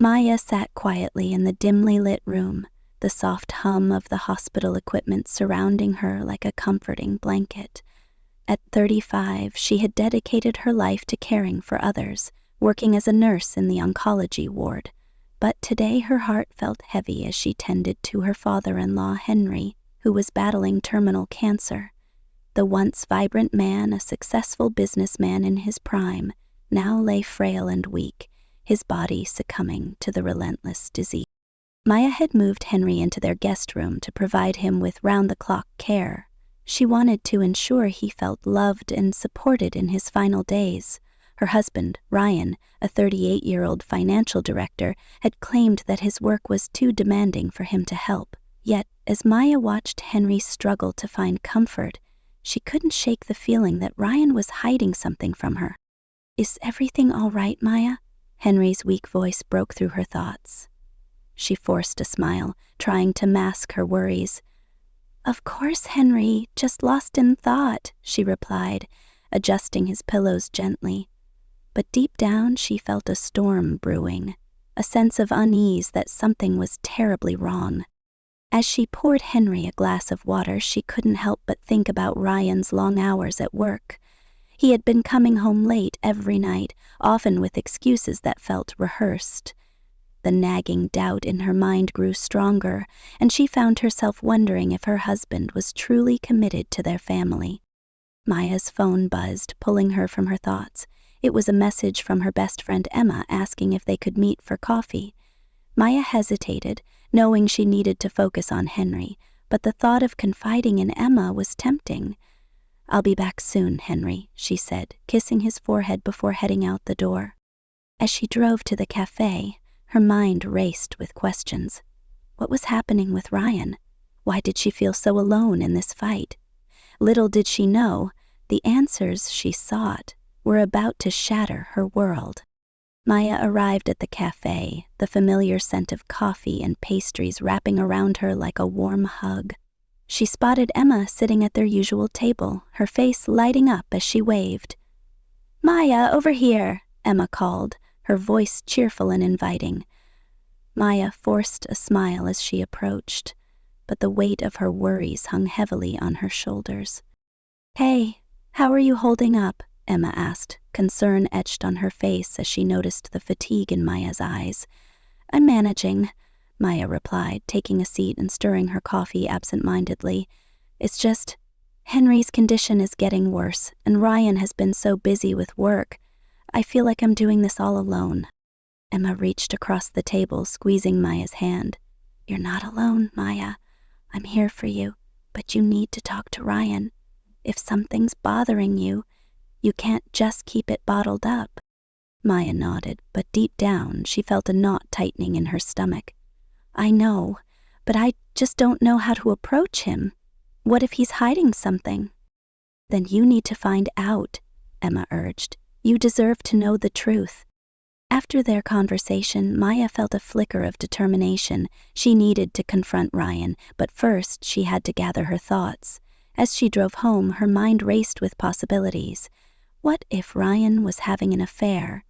Maya sat quietly in the dimly lit room, the soft hum of the hospital equipment surrounding her like a comforting blanket. At 35, she had dedicated her life to caring for others, working as a nurse in the oncology ward. But today her heart felt heavy as she tended to her father-in-law, Henry, who was battling terminal cancer. The once vibrant man, a successful businessman in his prime, now lay frail and weak, his body succumbing to the relentless disease. Maya had moved Henry into their guest room to provide him with round-the-clock care. She wanted to ensure he felt loved and supported in his final days. Her husband, Ryan, a 38-year-old financial director, had claimed that his work was too demanding for him to help. Yet, as Maya watched Henry struggle to find comfort, she couldn't shake the feeling that Ryan was hiding something from her. "Is everything all right, Maya?" Henry's weak voice broke through her thoughts. She forced a smile, trying to mask her worries. "Of course, Henry, just lost in thought," she replied, adjusting his pillows gently. But deep down she felt a storm brewing, a sense of unease that something was terribly wrong. As she poured Henry a glass of water, she couldn't help but think about Ryan's long hours at work. He had been coming home late every night, often with excuses that felt rehearsed. The nagging doubt in her mind grew stronger, and she found herself wondering if her husband was truly committed to their family. Maya's phone buzzed, pulling her from her thoughts. It was a message from her best friend Emma asking if they could meet for coffee. Maya hesitated, knowing she needed to focus on Henry, but the thought of confiding in Emma was tempting. "I'll be back soon, Henry," she said, kissing his forehead before heading out the door. As she drove to the cafe, her mind raced with questions. What was happening with Ryan? Why did she feel so alone in this fight? Little did she know, the answers she sought were about to shatter her world. Maya arrived at the cafe, the familiar scent of coffee and pastries wrapping around her like a warm hug. She spotted Emma sitting at their usual table, her face lighting up as she waved. "Maya, over here," Emma called, her voice cheerful and inviting. Maya forced a smile as she approached, but the weight of her worries hung heavily on her shoulders. "Hey, how are you holding up?" Emma asked, concern etched on her face as she noticed the fatigue in Maya's eyes. "I'm managing," Maya replied, taking a seat and stirring her coffee absent-mindedly. "It's just, Henry's condition is getting worse, and Ryan has been so busy with work. I feel like I'm doing this all alone." Emma reached across the table, squeezing Maya's hand. "You're not alone, Maya. I'm here for you, but you need to talk to Ryan. If something's bothering you, you can't just keep it bottled up." Maya nodded, but deep down she felt a knot tightening in her stomach. "I know, but I just don't know how to approach him. What if he's hiding something?" "Then you need to find out," Emma urged. "You deserve to know the truth." After their conversation, Maya felt a flicker of determination. She needed to confront Ryan, but first she had to gather her thoughts. As she drove home, her mind raced with possibilities. What if Ryan was having an affair?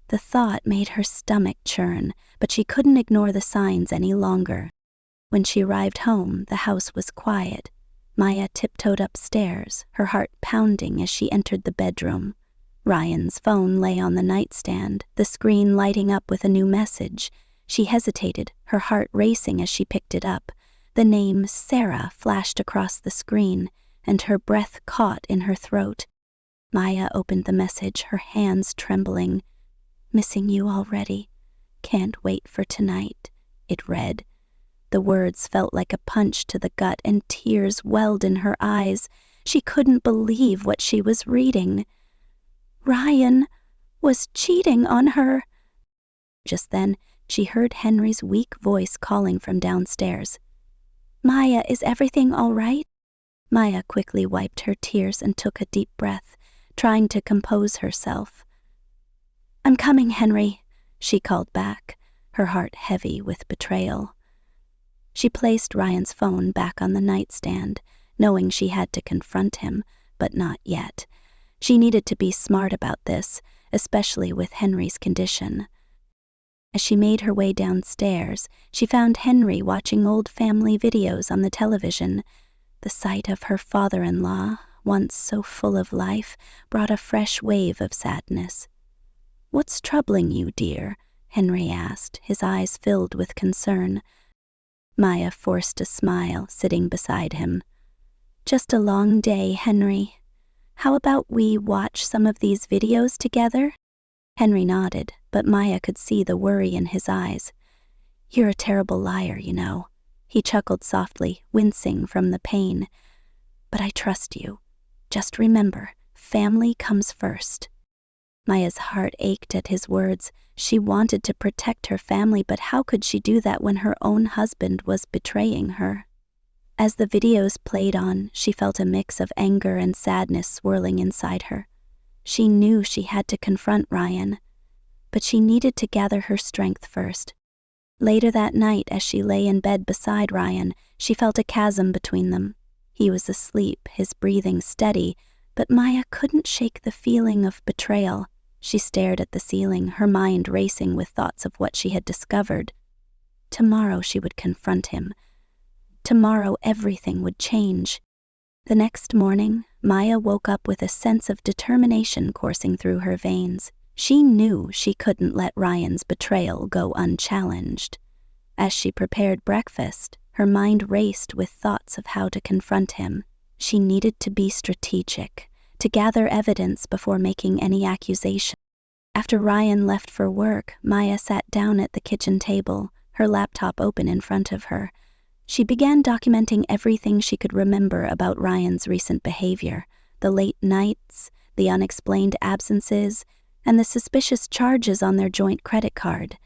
The thought made her stomach churn, but she couldn't ignore the signs any longer. When she arrived home, the house was quiet. Maya tiptoed upstairs, her heart pounding as she entered the bedroom. Ryan's phone lay on the nightstand, the screen lighting up with a new message. She hesitated, her heart racing as she picked it up. The name Sarah flashed across the screen, and her breath caught in her throat. Maya opened the message, her hands trembling. "Missing you already. Can't wait for tonight," it read. The words felt like a punch to the gut, and tears welled in her eyes. She couldn't believe what she was reading. Ryan was cheating on her. Just then, she heard Henry's weak voice calling from downstairs. "Maya, is everything all right?" Maya quickly wiped her tears and took a deep breath, trying to compose herself. "I'm coming, Henry," she called back, her heart heavy with betrayal. She placed Ryan's phone back on the nightstand, knowing she had to confront him, but not yet. She needed to be smart about this, especially with Henry's condition. As she made her way downstairs, she found Henry watching old family videos on the television. The sight of her father-in-law, once so full of life, brought a fresh wave of sadness. "What's troubling you, dear?" Henry asked, his eyes filled with concern. Maya forced a smile, sitting beside him. "Just a long day, Henry. How about we watch some of these videos together?" Henry nodded, but Maya could see the worry in his eyes. "You're a terrible liar, you know." He chuckled softly, wincing from the pain. "But I trust you. Just remember, family comes first." Maya's heart ached at his words. She wanted to protect her family, but how could she do that when her own husband was betraying her? As the videos played on, she felt a mix of anger and sadness swirling inside her. She knew she had to confront Ryan, but she needed to gather her strength first. Later that night, as she lay in bed beside Ryan, she felt a chasm between them. He was asleep, his breathing steady, but Maya couldn't shake the feeling of betrayal. She stared at the ceiling, her mind racing with thoughts of what she had discovered. Tomorrow she would confront him. Tomorrow everything would change. The next morning, Maya woke up with a sense of determination coursing through her veins. She knew she couldn't let Ryan's betrayal go unchallenged. As she prepared breakfast, her mind raced with thoughts of how to confront him. She needed to be strategic, to gather evidence before making any accusation. After Ryan left for work, Maya sat down at the kitchen table, her laptop open in front of her. She began documenting everything she could remember about Ryan's recent behavior, the late nights, the unexplained absences, and the suspicious charges on their joint credit card.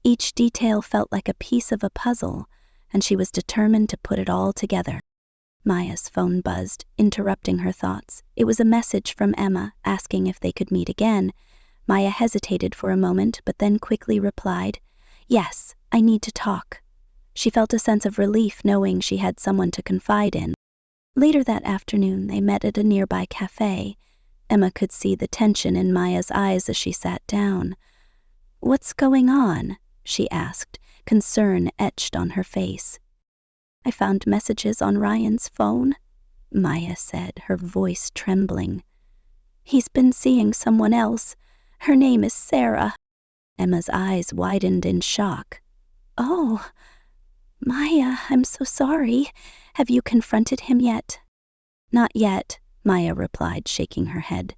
Each detail felt like a piece of a puzzle, and she was determined to put it all together. Maya's phone buzzed, interrupting her thoughts. It was a message from Emma, asking if they could meet again. Maya hesitated for a moment, but then quickly replied, "Yes, I need to talk." She felt a sense of relief knowing she had someone to confide in. Later that afternoon, they met at a nearby cafe. Emma could see the tension in Maya's eyes as she sat down. "What's going on?" she asked, concern etched on her face. "I found messages on Ryan's phone," Maya said, her voice trembling. "He's been seeing someone else. Her name is Sarah." Emma's eyes widened in shock. "Oh, Maya, I'm so sorry. Have you confronted him yet?" "Not yet," Maya replied, shaking her head.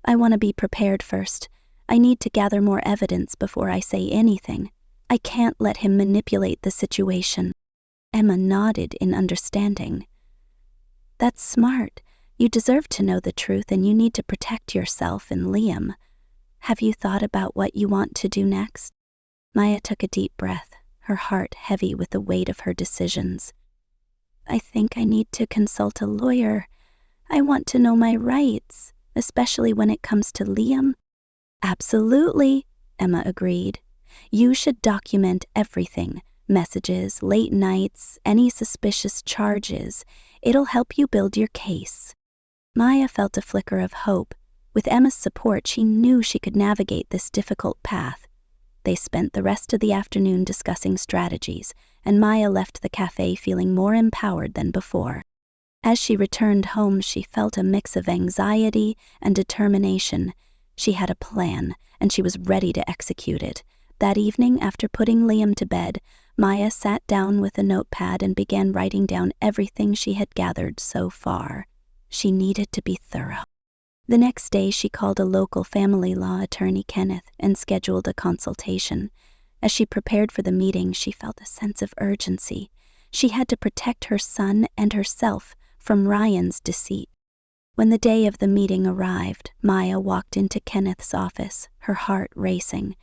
"I want to be prepared first. I need to gather more evidence before I say anything. I can't let him manipulate the situation." Emma nodded in understanding. "That's smart. You deserve to know the truth, and you need to protect yourself and Liam. Have you thought about what you want to do next?" Maya took a deep breath, her heart heavy with the weight of her decisions. "I think I need to consult a lawyer. I want to know my rights, especially when it comes to Liam." "Absolutely," Emma agreed. "You should document everything. Messages, late nights, any suspicious charges. It'll help you build your case." Maya felt a flicker of hope. With Emma's support, she knew she could navigate this difficult path. They spent the rest of the afternoon discussing strategies, and Maya left the cafe feeling more empowered than before. As she returned home, she felt a mix of anxiety and determination. She had a plan, and she was ready to execute it. That evening, after putting Liam to bed, Maya sat down with a notepad and began writing down everything she had gathered so far. She needed to be thorough. The next day, she called a local family law attorney, Kenneth, and scheduled a consultation. As she prepared for the meeting, she felt a sense of urgency. She had to protect her son and herself from Ryan's deceit. When the day of the meeting arrived, Maya walked into Kenneth's office, her heart racing.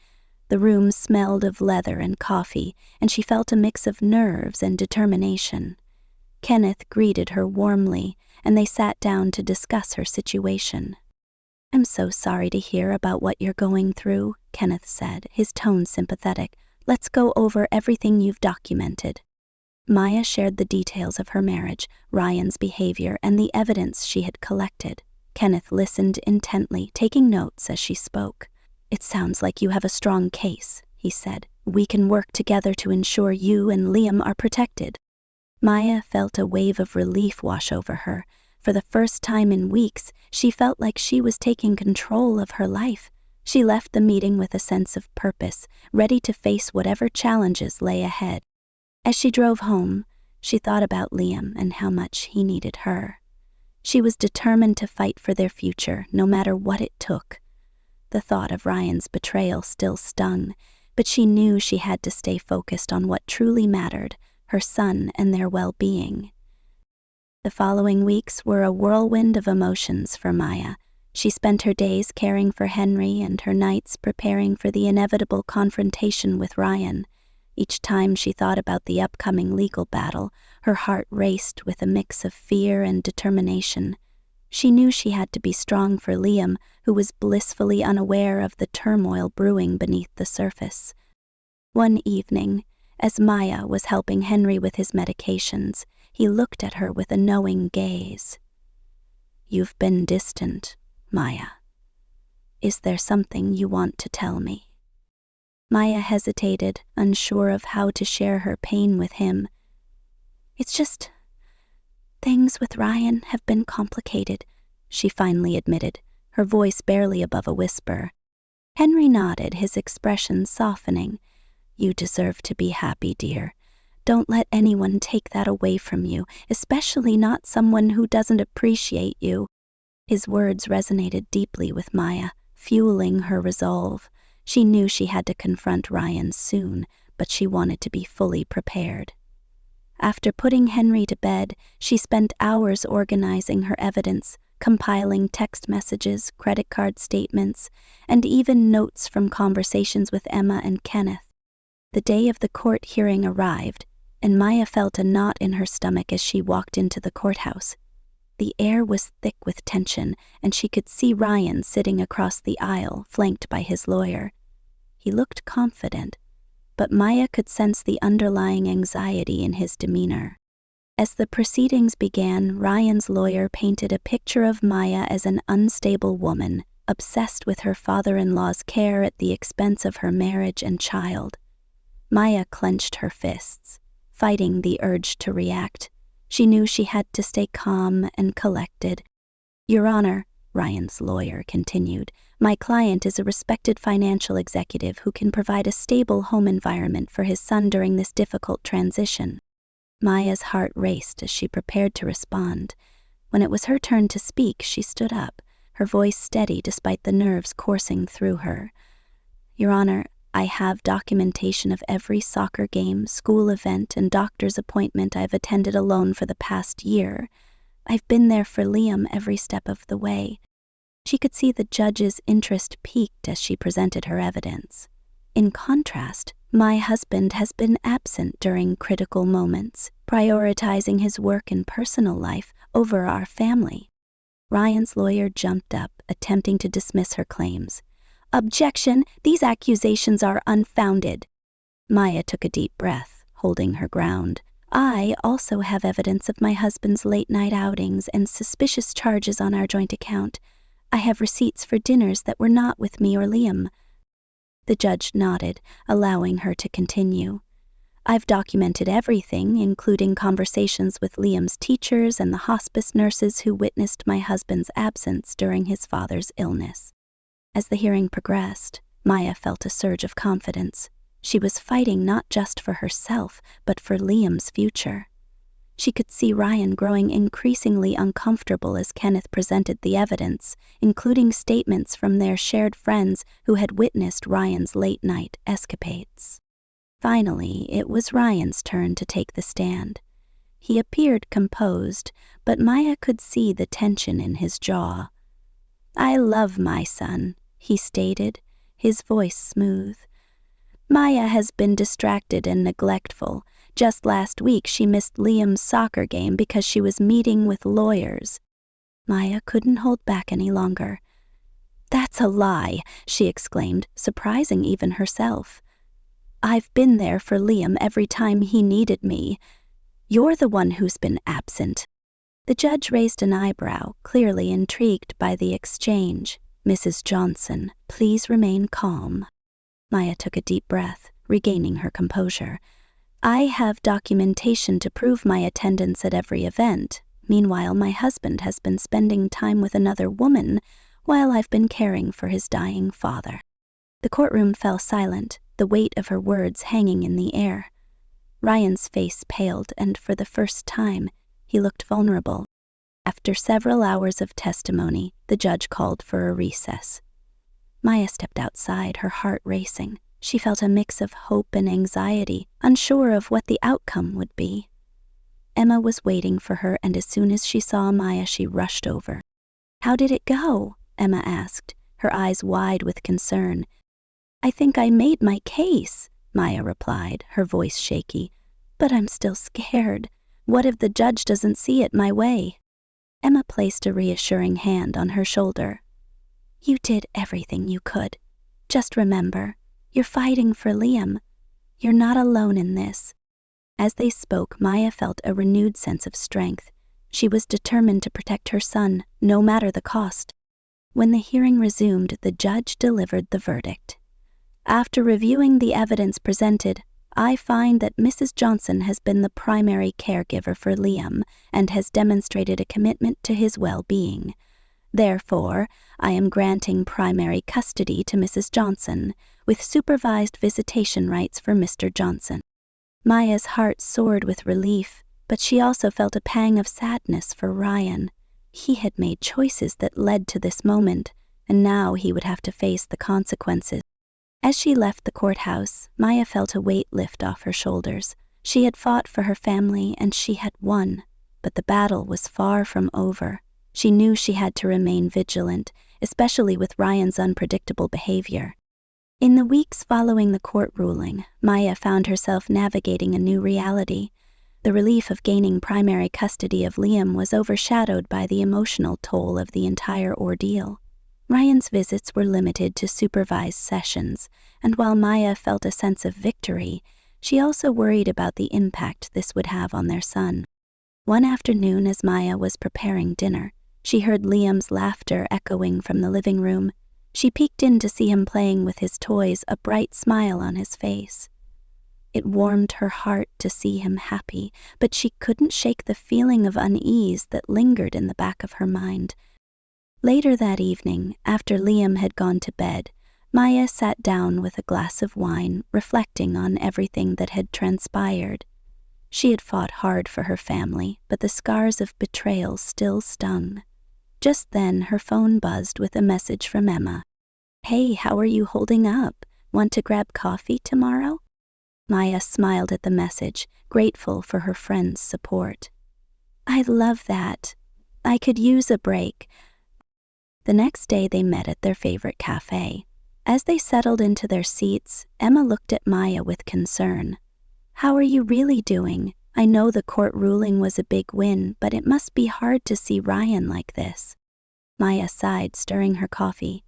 The room smelled of leather and coffee, and she felt a mix of nerves and determination. Kenneth greeted her warmly, and they sat down to discuss her situation. "I'm so sorry to hear about what you're going through," Kenneth said, his tone sympathetic. "Let's go over everything you've documented." Maya shared the details of her marriage, Ryan's behavior, and the evidence she had collected. Kenneth listened intently, taking notes as she spoke. "It sounds like you have a strong case," he said. "We can work together to ensure you and Liam are protected." Maya felt a wave of relief wash over her. For the first time in weeks, she felt like she was taking control of her life. She left the meeting with a sense of purpose, ready to face whatever challenges lay ahead. As she drove home, she thought about Liam and how much he needed her. She was determined to fight for their future, no matter what it took. The thought of Ryan's betrayal still stung, but she knew she had to stay focused on what truly mattered, her son and their well-being. The following weeks were a whirlwind of emotions for Maya. She spent her days caring for Henry and her nights preparing for the inevitable confrontation with Ryan. Each time she thought about the upcoming legal battle, her heart raced with a mix of fear and determination. She knew she had to be strong for Liam, who was blissfully unaware of the turmoil brewing beneath the surface. One evening, as Maya was helping Henry with his medications, he looked at her with a knowing gaze. "You've been distant, Maya. Is there something you want to tell me?" Maya hesitated, unsure of how to share her pain with him. "It's just, things with Ryan have been complicated," she finally admitted, her voice barely above a whisper. Henry nodded, his expression softening. "You deserve to be happy, dear. Don't let anyone take that away from you, especially not someone who doesn't appreciate you." His words resonated deeply with Maya, fueling her resolve. She knew she had to confront Ryan soon, but she wanted to be fully prepared. After putting Henry to bed, she spent hours organizing her evidence, compiling text messages, credit card statements, and even notes from conversations with Emma and Kenneth. The day of the court hearing arrived, and Maya felt a knot in her stomach as she walked into the courthouse. The air was thick with tension, and she could see Ryan sitting across the aisle, flanked by his lawyer. He looked confident, but Maya could sense the underlying anxiety in his demeanor. As the proceedings began, Ryan's lawyer painted a picture of Maya as an unstable woman, obsessed with her father-in-law's care at the expense of her marriage and child. Maya clenched her fists, fighting the urge to react. She knew she had to stay calm and collected. "Your Honor," Ryan's lawyer continued, "my client is a respected financial executive who can provide a stable home environment for his son during this difficult transition." Maya's heart raced as she prepared to respond. When it was her turn to speak, she stood up, her voice steady despite the nerves coursing through her. "Your Honor, I have documentation of every soccer game, school event, and doctor's appointment I've attended alone for the past year. I've been there for Liam every step of the way." She could see the judge's interest peaked as she presented her evidence. "In contrast, my husband has been absent during critical moments, prioritizing his work and personal life over our family." Ryan's lawyer jumped up, attempting to dismiss her claims. "Objection! These accusations are unfounded." Maya took a deep breath, holding her ground. "I also have evidence of my husband's late-night outings and suspicious charges on our joint account. I have receipts for dinners that were not with me or Liam." The judge nodded, allowing her to continue. "I've documented everything, including conversations with Liam's teachers and the hospice nurses who witnessed my husband's absence during his father's illness." As the hearing progressed, Maya felt a surge of confidence. She was fighting not just for herself, but for Liam's future. She could see Ryan growing increasingly uncomfortable as Kenneth presented the evidence, including statements from their shared friends who had witnessed Ryan's late-night escapades. Finally, it was Ryan's turn to take the stand. He appeared composed, but Maya could see the tension in his jaw. "I love my son," he stated, his voice smooth. "Maya has been distracted and neglectful. Just last week she missed Liam's soccer game because she was meeting with lawyers." Maya couldn't hold back any longer. "That's a lie," she exclaimed, surprising even herself. "I've been there for Liam every time he needed me. You're the one who's been absent." The judge raised an eyebrow, clearly intrigued by the exchange. "Mrs. Johnson, please remain calm." Maya took a deep breath, regaining her composure. I have documentation to prove my attendance at every event. Meanwhile, my husband has been spending time with another woman while I've been caring for his dying father. The courtroom fell silent, the weight of her words hanging in the air. Ryan's face paled, and for the first time, he looked vulnerable. After several hours of testimony, the judge called for a recess. Maya stepped outside, her heart racing. She felt a mix of hope and anxiety, unsure of what the outcome would be. Emma was waiting for her, and as soon as she saw Maya, she rushed over. "How did it go?" Emma asked, her eyes wide with concern. "I think I made my case," Maya replied, her voice shaky. "But I'm still scared. What if the judge doesn't see it my way?" Emma placed a reassuring hand on her shoulder. "You did everything you could. Just remember, you're fighting for Liam. You're not alone in this." As they spoke, Maya felt a renewed sense of strength. She was determined to protect her son, no matter the cost. When the hearing resumed, the judge delivered the verdict. "After reviewing the evidence presented, I find that Mrs. Johnson has been the primary caregiver for Liam and has demonstrated a commitment to his well-being. Therefore, I am granting primary custody to Mrs. Johnson, with supervised visitation rights for Mr. Johnson." Maya's heart soared with relief, but she also felt a pang of sadness for Ryan. He had made choices that led to this moment, and now he would have to face the consequences. As she left the courthouse, Maya felt a weight lift off her shoulders. She had fought for her family, and she had won, but the battle was far from over. She knew she had to remain vigilant, especially with Ryan's unpredictable behavior. In the weeks following the court ruling, Maya found herself navigating a new reality. The relief of gaining primary custody of Liam was overshadowed by the emotional toll of the entire ordeal. Ryan's visits were limited to supervised sessions, and while Maya felt a sense of victory, she also worried about the impact this would have on their son. One afternoon, as Maya was preparing dinner, she heard Liam's laughter echoing from the living room. She peeked in to see him playing with his toys, a bright smile on his face. It warmed her heart to see him happy, but she couldn't shake the feeling of unease that lingered in the back of her mind. Later that evening, after Liam had gone to bed, Maya sat down with a glass of wine, reflecting on everything that had transpired. She had fought hard for her family, but the scars of betrayal still stung. Just then, her phone buzzed with a message from Emma. "Hey, how are you holding up? Want to grab coffee tomorrow?" Maya smiled at the message, grateful for her friend's support. "I love that. I could use a break." The next day they met at their favorite cafe. As they settled into their seats, Emma looked at Maya with concern. "How are you really doing? I know the court ruling was a big win, but it must be hard to see Ryan like this." Maya sighed, stirring her coffee.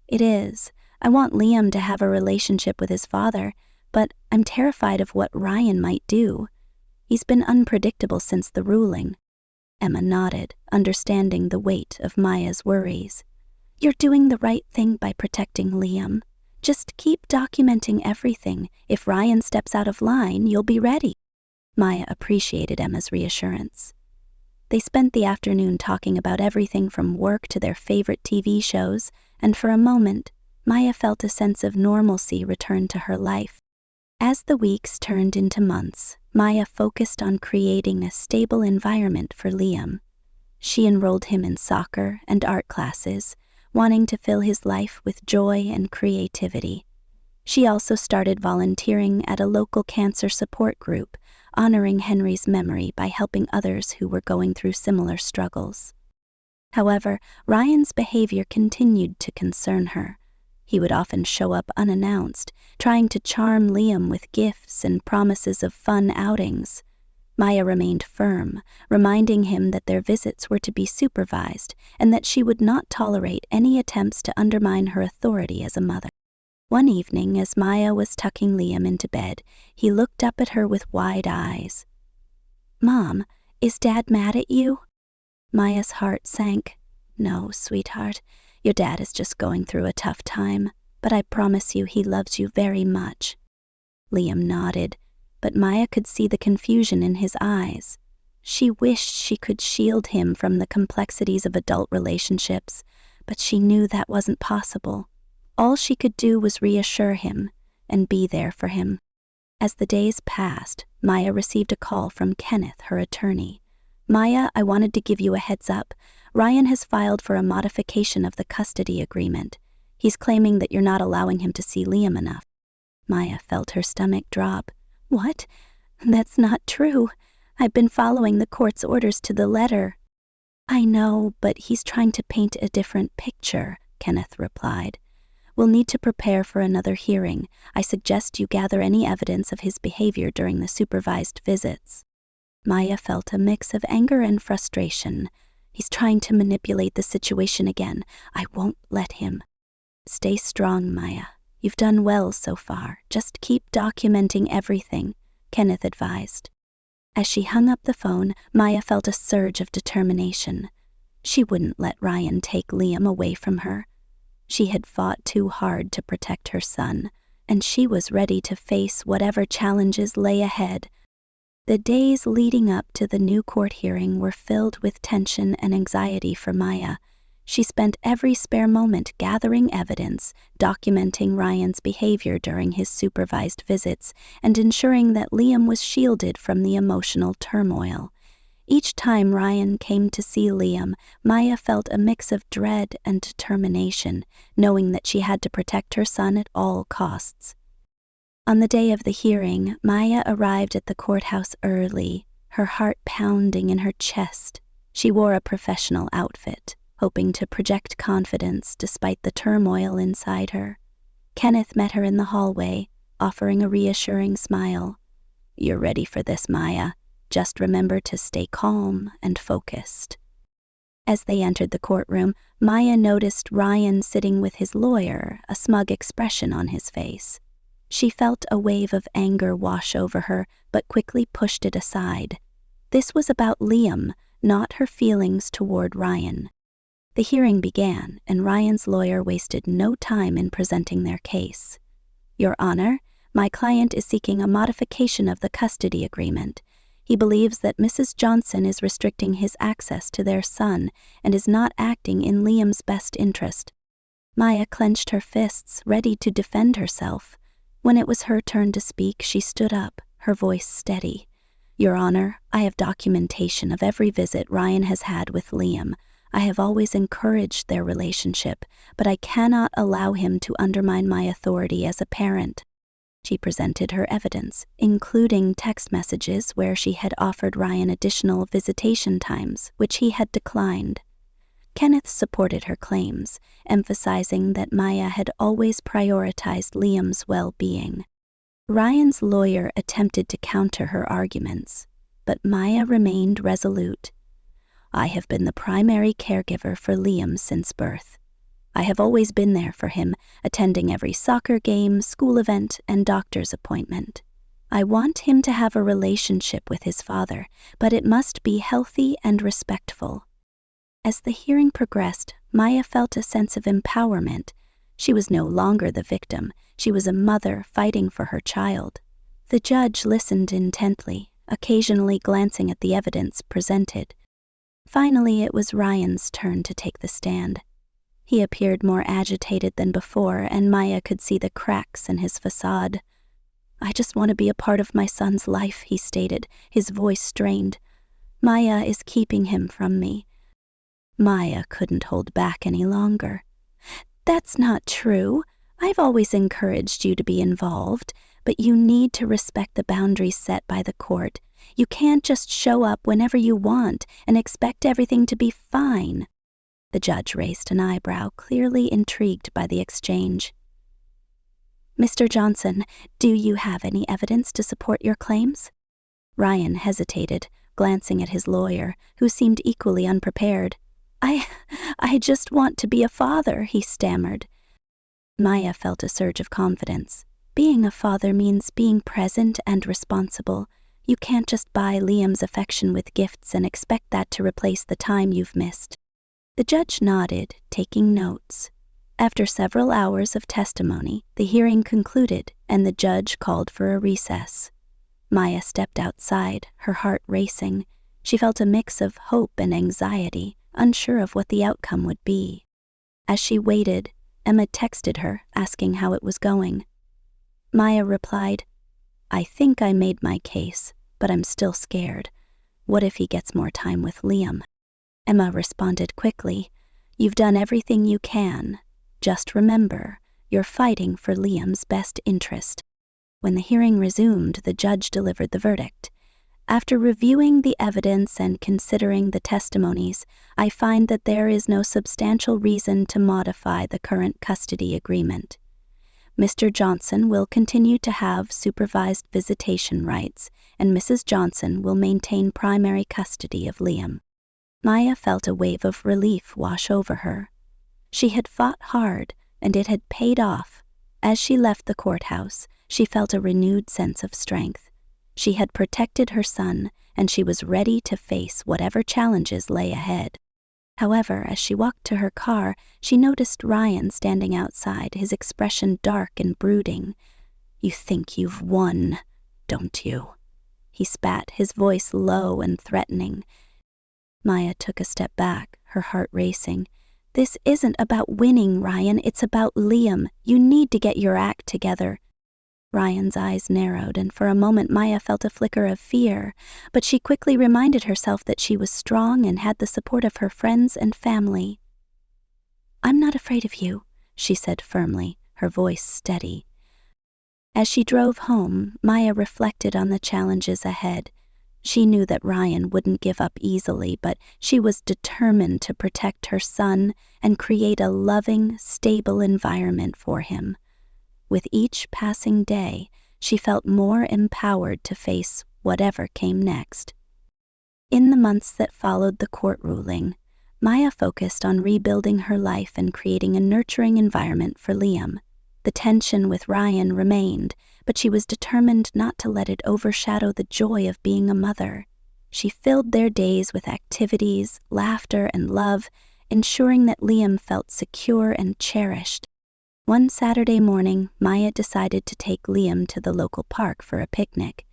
"It is. I want Liam to have a relationship with his father, but I'm terrified of what Ryan might do. He's been unpredictable since the ruling." Emma nodded, understanding the weight of Maya's worries. "You're doing the right thing by protecting Liam. Just keep documenting everything. If Ryan steps out of line, you'll be ready." Maya appreciated Emma's reassurance. They spent the afternoon talking about everything from work to their favorite TV shows, and for a moment, Maya felt a sense of normalcy return to her life. As the weeks turned into months, Maya focused on creating a stable environment for Liam. She enrolled him in soccer and art classes, wanting to fill his life with joy and creativity. She also started volunteering at a local cancer support group, honoring Henry's memory by helping others who were going through similar struggles. However, Ryan's behavior continued to concern her. He would often show up unannounced, trying to charm Liam with gifts and promises of fun outings. Maya remained firm, reminding him that their visits were to be supervised and that she would not tolerate any attempts to undermine her authority as a mother. One evening, as Maya was tucking Liam into bed, he looked up at her with wide eyes. "Mom, is Dad mad at you?" Maya's heart sank. "No, sweetheart, your dad is just going through a tough time, but I promise you he loves you very much." Liam nodded, but Maya could see the confusion in his eyes. She wished she could shield him from the complexities of adult relationships, but she knew that wasn't possible. All she could do was reassure him and be there for him. As the days passed, Maya received a call from Kenneth, her attorney. "Maya, I wanted to give you a heads up. Ryan has filed for a modification of the custody agreement. He's claiming that you're not allowing him to see Liam enough." Maya felt her stomach drop. "What? That's not true. I've been following the court's orders to the letter." "I know, but he's trying to paint a different picture," Kenneth replied. "We'll need to prepare for another hearing. I suggest you gather any evidence of his behavior during the supervised visits." Maya felt a mix of anger and frustration. "He's trying to manipulate the situation again. I won't let him." "Stay strong, Maya. You've done well so far. Just keep documenting everything," Kenneth advised. As she hung up the phone, Maya felt a surge of determination. She wouldn't let Ryan take Liam away from her. She had fought too hard to protect her son, and she was ready to face whatever challenges lay ahead. The days leading up to the new court hearing were filled with tension and anxiety for Maya. She spent every spare moment gathering evidence, documenting Ryan's behavior during his supervised visits, and ensuring that Liam was shielded from the emotional turmoil. Each time Ryan came to see Liam, Maya felt a mix of dread and determination, knowing that she had to protect her son at all costs. On the day of the hearing, Maya arrived at the courthouse early, her heart pounding in her chest. She wore a professional outfit, hoping to project confidence despite the turmoil inside her. Kenneth met her in the hallway, offering a reassuring smile. "You're ready for this, Maya. Just remember to stay calm and focused." As they entered the courtroom, Maya noticed Ryan sitting with his lawyer, a smug expression on his face. She felt a wave of anger wash over her, but quickly pushed it aside. This was about Liam, not her feelings toward Ryan. The hearing began, and Ryan's lawyer wasted no time in presenting their case. "Your Honor, my client is seeking a modification of the custody agreement. He believes that Mrs. Johnson is restricting his access to their son and is not acting in Liam's best interest." Maya clenched her fists, ready to defend herself. When it was her turn to speak, she stood up, her voice steady. "Your Honor, I have documentation of every visit Ryan has had with Liam. I have always encouraged their relationship, but I cannot allow him to undermine my authority as a parent." She presented her evidence, including text messages where she had offered Ryan additional visitation times, which he had declined. Kenneth supported her claims, emphasizing that Maya had always prioritized Liam's well-being. Ryan's lawyer attempted to counter her arguments, but Maya remained resolute. "I have been the primary caregiver for Liam since birth. I have always been there for him, attending every soccer game, school event, and doctor's appointment. I want him to have a relationship with his father, but it must be healthy and respectful." As the hearing progressed, Maya felt a sense of empowerment. She was no longer the victim. She was a mother fighting for her child. The judge listened intently, occasionally glancing at the evidence presented. Finally, it was Ryan's turn to take the stand. He appeared more agitated than before, and Maya could see the cracks in his facade. "I just want to be a part of my son's life," he stated, his voice strained. "Maya is keeping him from me." Maya couldn't hold back any longer. "That's not true. I've always encouraged you to be involved, but you need to respect the boundaries set by the court. You can't just show up whenever you want and expect everything to be fine." The judge raised an eyebrow, clearly intrigued by the exchange. "Mr. Johnson, do you have any evidence to support your claims?" Ryan hesitated, glancing at his lawyer, who seemed equally unprepared. I just want to be a father," he stammered. Maya felt a surge of confidence. Being a father means being present and responsible. You can't just buy Liam's affection with gifts and expect that to replace the time you've missed. The judge nodded, taking notes. After several hours of testimony, the hearing concluded and the judge called for a recess. Maya stepped outside, her heart racing. She felt a mix of hope and anxiety, unsure of what the outcome would be. As she waited, Emma texted her, asking how it was going. Maya replied, "I think I made my case, but I'm still scared. What if he gets more time with Liam?" Emma responded quickly, "You've done everything you can. Just remember, you're fighting for Liam's best interest." When the hearing resumed, the judge delivered the verdict. "After reviewing the evidence and considering the testimonies, I find that there is no substantial reason to modify the current custody agreement. Mr. Johnson will continue to have supervised visitation rights, and Mrs. Johnson will maintain primary custody of Liam." Maya felt a wave of relief wash over her. She had fought hard, and it had paid off. As she left the courthouse, she felt a renewed sense of strength. She had protected her son, and she was ready to face whatever challenges lay ahead. However, as she walked to her car, she noticed Ryan standing outside, his expression dark and brooding. "You think you've won, don't you?" He spat, his voice low and threatening. Maya took a step back, her heart racing. "This isn't about winning, Ryan, it's about Liam. You need to get your act together." Ryan's eyes narrowed, and for a moment Maya felt a flicker of fear, but she quickly reminded herself that she was strong and had the support of her friends and family. "I'm not afraid of you," she said firmly, her voice steady. As she drove home, Maya reflected on the challenges ahead. She knew that Ryan wouldn't give up easily, but she was determined to protect her son and create a loving, stable environment for him. With each passing day, she felt more empowered to face whatever came next. In the months that followed the court ruling, Maya focused on rebuilding her life and creating a nurturing environment for Liam. The tension with Ryan remained, but she was determined not to let it overshadow the joy of being a mother. She filled their days with activities, laughter, and love, ensuring that Liam felt secure and cherished. One Saturday morning, Maya decided to take Liam to the local park for a picnic.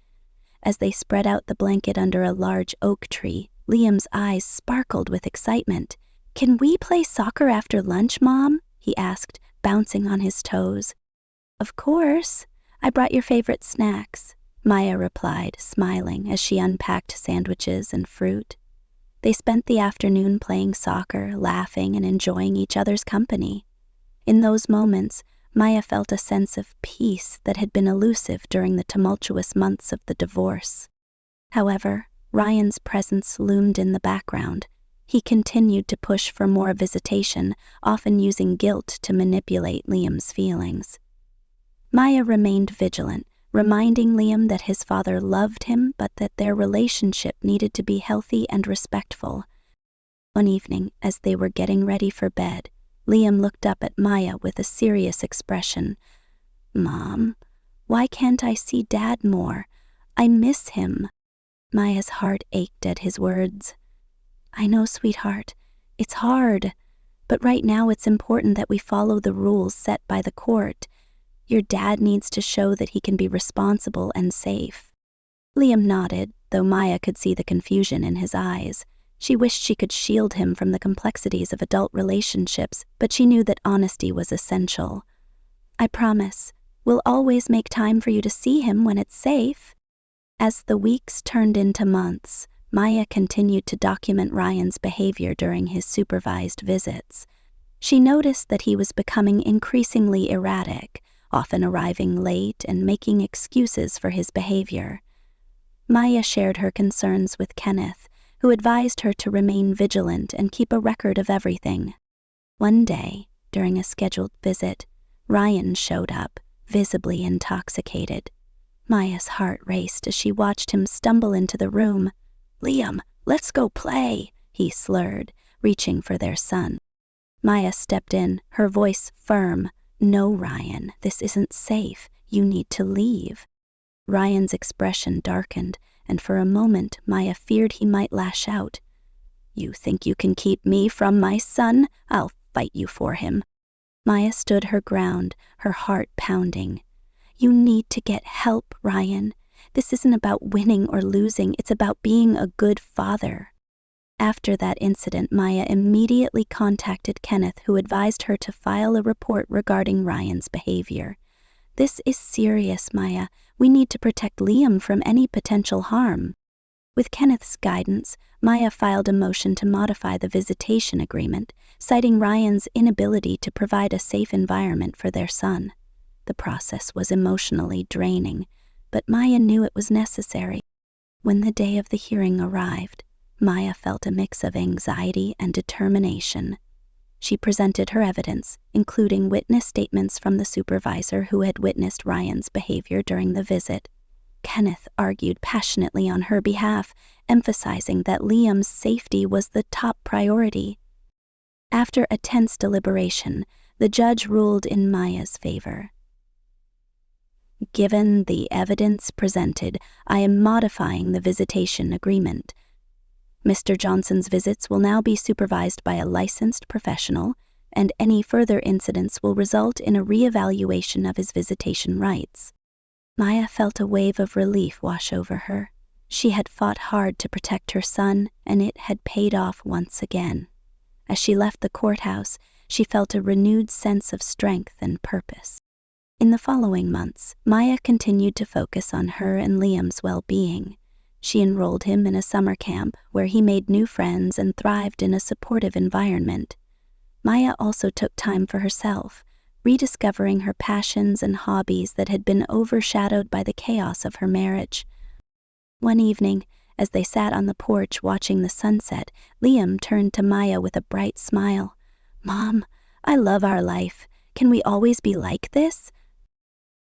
As they spread out the blanket under a large oak tree, Liam's eyes sparkled with excitement. "Can we play soccer after lunch, Mom?" he asked, bouncing on his toes. "Of course. I brought your favorite snacks," Maya replied, smiling as she unpacked sandwiches and fruit. They spent the afternoon playing soccer, laughing, and enjoying each other's company. In those moments, Maya felt a sense of peace that had been elusive during the tumultuous months of the divorce. However, Ryan's presence loomed in the background. He continued to push for more visitation, often using guilt to manipulate Liam's feelings. Maya remained vigilant, reminding Liam that his father loved him but that their relationship needed to be healthy and respectful. One evening, as they were getting ready for bed, Liam looked up at Maya with a serious expression. "Mom, why can't I see Dad more? I miss him." Maya's heart ached at his words. "I know, sweetheart. It's hard. But right now it's important that we follow the rules set by the court. Your dad needs to show that he can be responsible and safe." Liam nodded, though Maya could see the confusion in his eyes. She wished she could shield him from the complexities of adult relationships, but she knew that honesty was essential. "I promise. We'll always make time for you to see him when it's safe." As the weeks turned into months, Maya continued to document Ryan's behavior during his supervised visits. She noticed that he was becoming increasingly erratic, often arriving late and making excuses for his behavior. Maya shared her concerns with Kenneth, who advised her to remain vigilant and keep a record of everything. One day, during a scheduled visit, Ryan showed up, visibly intoxicated. Maya's heart raced as she watched him stumble into the room. "Liam, let's go play," he slurred, reaching for their son. Maya stepped in, her voice firm. "No, Ryan, this isn't safe. You need to leave." Ryan's expression darkened, and for a moment Maya feared he might lash out. "You think you can keep me from my son? I'll fight you for him." Maya stood her ground, her heart pounding. "You need to get help, Ryan. This isn't about winning or losing, it's about being a good father." After that incident, Maya immediately contacted Kenneth, who advised her to file a report regarding Ryan's behavior. "This is serious, Maya. We need to protect Liam from any potential harm." With Kenneth's guidance, Maya filed a motion to modify the visitation agreement, citing Ryan's inability to provide a safe environment for their son. The process was emotionally draining, but Maya knew it was necessary. When the day of the hearing arrived, Maya felt a mix of anxiety and determination. She presented her evidence, including witness statements from the supervisor who had witnessed Ryan's behavior during the visit. Kenneth argued passionately on her behalf, emphasizing that Liam's safety was the top priority. After a tense deliberation, the judge ruled in Maya's favor. "Given the evidence presented, I am modifying the visitation agreement. Mr. Johnson's visits will now be supervised by a licensed professional, and any further incidents will result in a reevaluation of his visitation rights." Maya felt a wave of relief wash over her. She had fought hard to protect her son, and it had paid off once again. As she left the courthouse, she felt a renewed sense of strength and purpose. In the following months, Maya continued to focus on her and Liam's well-being. She enrolled him in a summer camp where he made new friends and thrived in a supportive environment. Maya also took time for herself, rediscovering her passions and hobbies that had been overshadowed by the chaos of her marriage. One evening, as they sat on the porch watching the sunset, Liam turned to Maya with a bright smile. "Mom, I love our life. Can we always be like this?"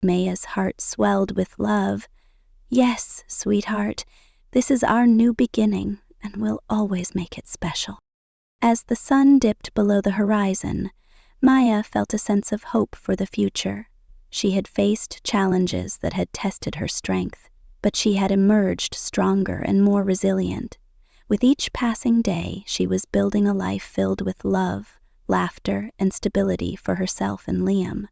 Maya's heart swelled with love. "Yes, sweetheart, this is our new beginning, and we'll always make it special." As the sun dipped below the horizon, Maya felt a sense of hope for the future. She had faced challenges that had tested her strength, but she had emerged stronger and more resilient. With each passing day, she was building a life filled with love, laughter, and stability for herself and Liam.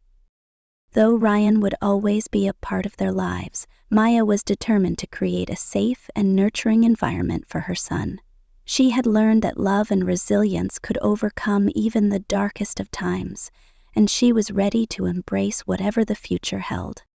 Though Ryan would always be a part of their lives, Maya was determined to create a safe and nurturing environment for her son. She had learned that love and resilience could overcome even the darkest of times, and she was ready to embrace whatever the future held.